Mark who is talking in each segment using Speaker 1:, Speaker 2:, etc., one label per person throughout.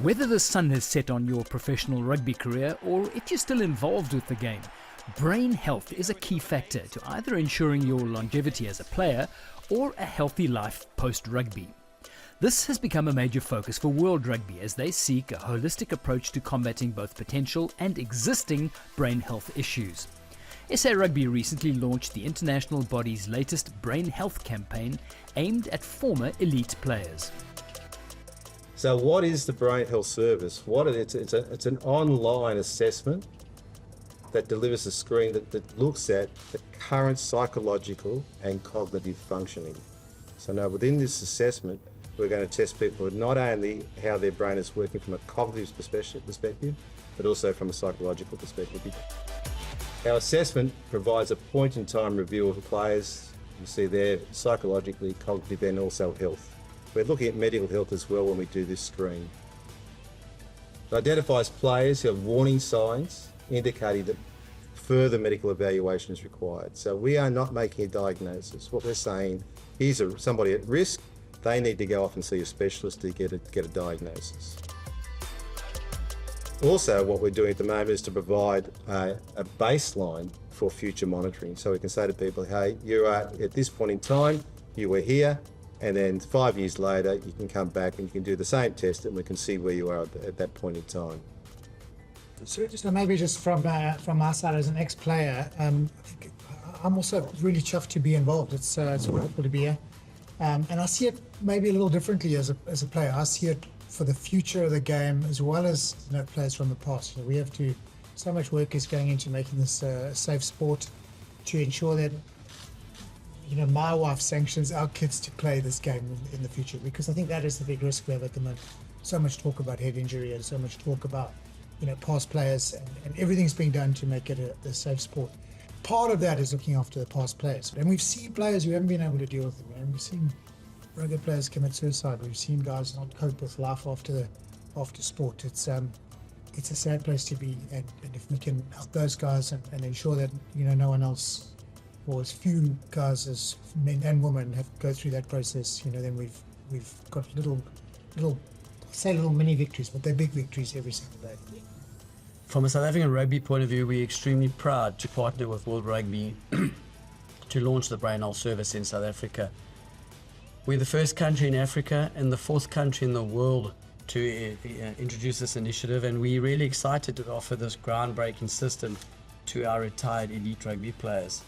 Speaker 1: Whether the sun has set on your professional rugby career or if you're still involved with the game, brain health is a key factor to either ensuring your longevity as a player or a healthy life post-rugby. This has become a major focus for World Rugby as they seek a holistic approach to combating both potential and existing brain health issues. SA Rugby recently launched the international body's latest brain health campaign aimed at former elite players.
Speaker 2: So what is the Brain Health Service? It's an online assessment that delivers a screen that looks at the current psychological and cognitive functioning. So now within this assessment, we're going to test people not only how their brain is working from a cognitive perspective, but also from a psychological perspective. Our assessment provides a point-in-time review of the players. You see there, psychologically, cognitive, and also health. We're looking at medical health as well when we do this screen. It identifies players who have warning signs indicating that further medical evaluation is required. So we are not making a diagnosis. What we're saying, here's somebody at risk, they need to go off and see a specialist to get a diagnosis. Also, what we're doing at the moment is to provide a baseline for future monitoring. So we can say to people, hey, you are at this point in time, you were here, and then 5 years later, you can come back and you can do the same test and we can see where you are at that point in time.
Speaker 3: So maybe just from my side as an ex-player, I'm also really chuffed to be involved. It's wonderful to be here. And I see it maybe a little differently as a player. I see it for the future of the game as well as players from the past. We have to, so much work is going into making this a safe sport to ensure that my wife sanctions our kids to play this game in the future, because I think that is the big risk we have at the moment. So much talk about head injury and so much talk about past players, and everything's being done to make it a safe sport. Part of that is looking after the past players, and we've seen players who haven't been able to deal with them, and we've seen rugby players commit suicide. We've seen guys not cope with life after sport. It's a sad place to be, and if we can help those guys and ensure that no one else, or as few guys as men and women go through that process, then we've got little mini victories, but they're big victories every single day.
Speaker 4: From a South African rugby point of view, we're extremely proud to partner with World Rugby to launch the Brain Health Service in South Africa. We're the first country in Africa and the fourth country in the world to introduce this initiative, and we're really excited to offer this groundbreaking system to our retired elite rugby players.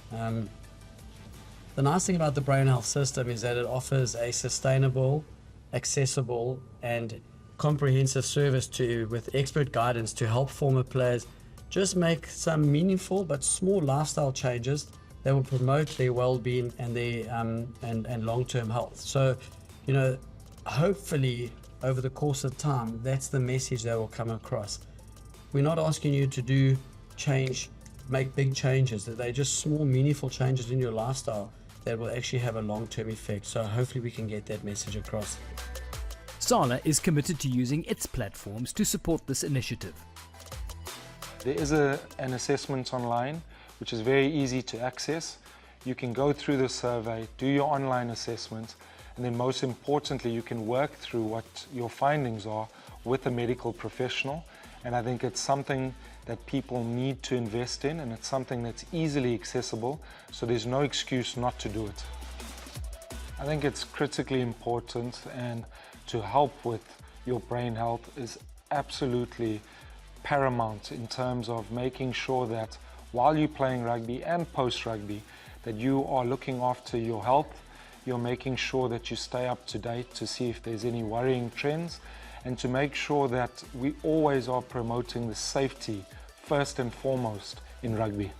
Speaker 4: The nice thing about the Brain Health System is that it offers a sustainable, accessible and comprehensive service with expert guidance to help former players just make some meaningful but small lifestyle changes that will promote their well-being and their and long-term health. So, hopefully over the course of time, that's the message that will come across. We're not asking you to make big changes, that they're just small, meaningful changes in your lifestyle that will actually have a long-term effect. So hopefully we can get that message across.
Speaker 1: SARLA is committed to using its platforms to support this initiative.
Speaker 5: There is an assessment online which is very easy to access. You can go through the survey, do your online assessment, and then most importantly you can work through what your findings are with a medical professional. And I think it's something that people need to invest in, and it's something that's easily accessible, so there's no excuse not to do it. I think it's critically important, and to help with your brain health is absolutely paramount in terms of making sure that while you're playing rugby and post-rugby, that you are looking after your health, you're making sure that you stay up to date to see if there's any worrying trends, and to make sure that we always are promoting the safety first and foremost in rugby.